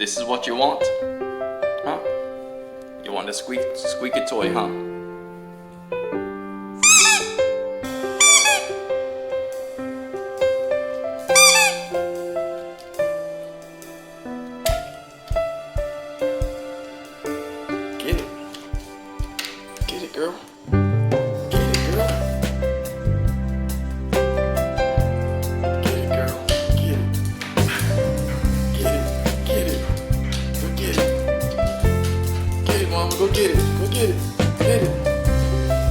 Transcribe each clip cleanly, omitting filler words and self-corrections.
This is what you want? Huh? You want the squeaky toy, huh? Get it. Get it, girl. Get it, girl. Get it, girl. Get it. Get it. Get it. Go get it. Get it, mama. Go get it. Go get it. Get it.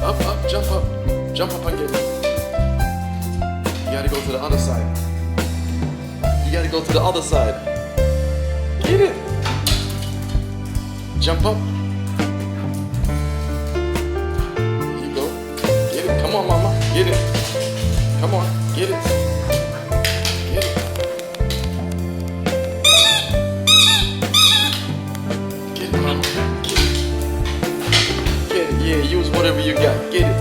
Up, up, jump up. Jump up and get it. You gotta go to the other side. You gotta go to the other side. Get it. Jump up. Here you go. Get it. Come on, mama. Get it. Come on. Get it. Get it. Get it, mama. Get it. Get it. Yeah, use whatever you got. Get it.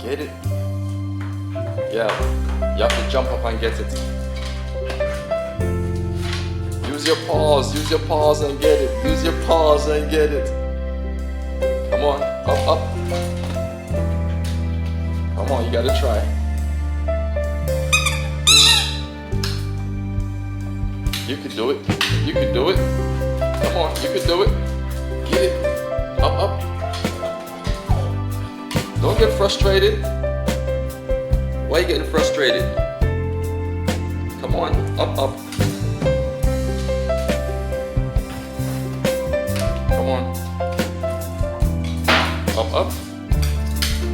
Get it? Yeah, you have to jump up and get it. Use your paws and get it. Use your paws and get it. Come on, up, up. Come on, you gotta try. You can do it. You can do it. Come on, you can do it. Get it. Up, up. Don't get frustrated. Why are you getting frustrated? Come on, up, up. Come on. Up, up.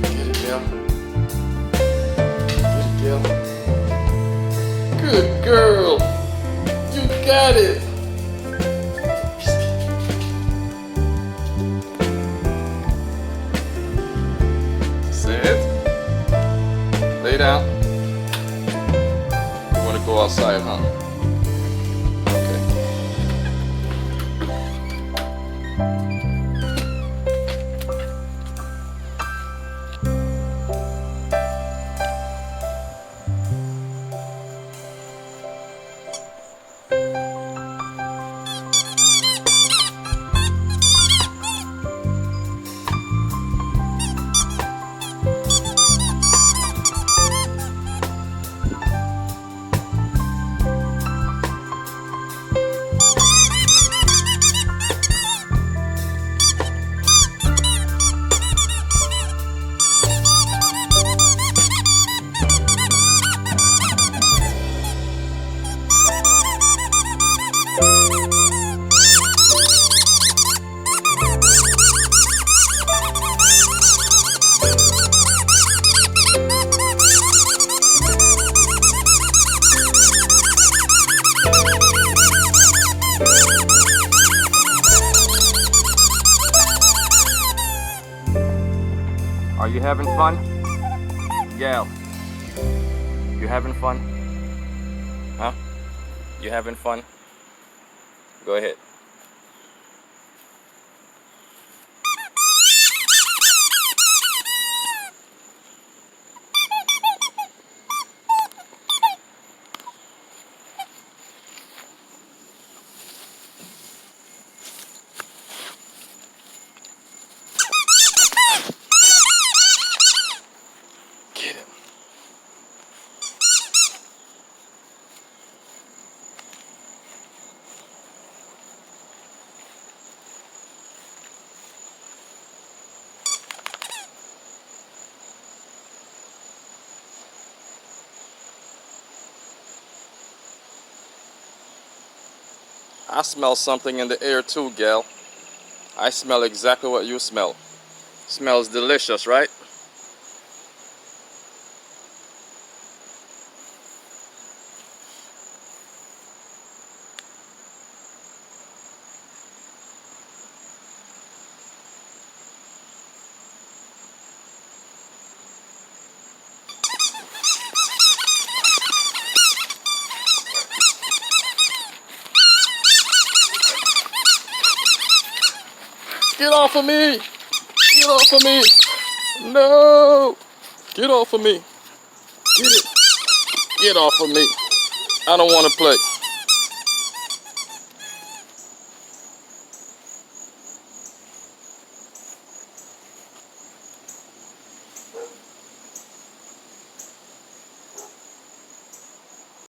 Get it, girl. Get it, girl. Good girl. You got it. Sit. Lay down. You want to go outside, huh? Okay. Are you having fun? Gail, you having fun? Huh? You having fun? Go ahead. I smell something in the air too, gal. I smell exactly what you smell. Smells delicious, right? Get off of me. Get off of me. No. Get off of me. Get it. Get off of me. I don't want to play.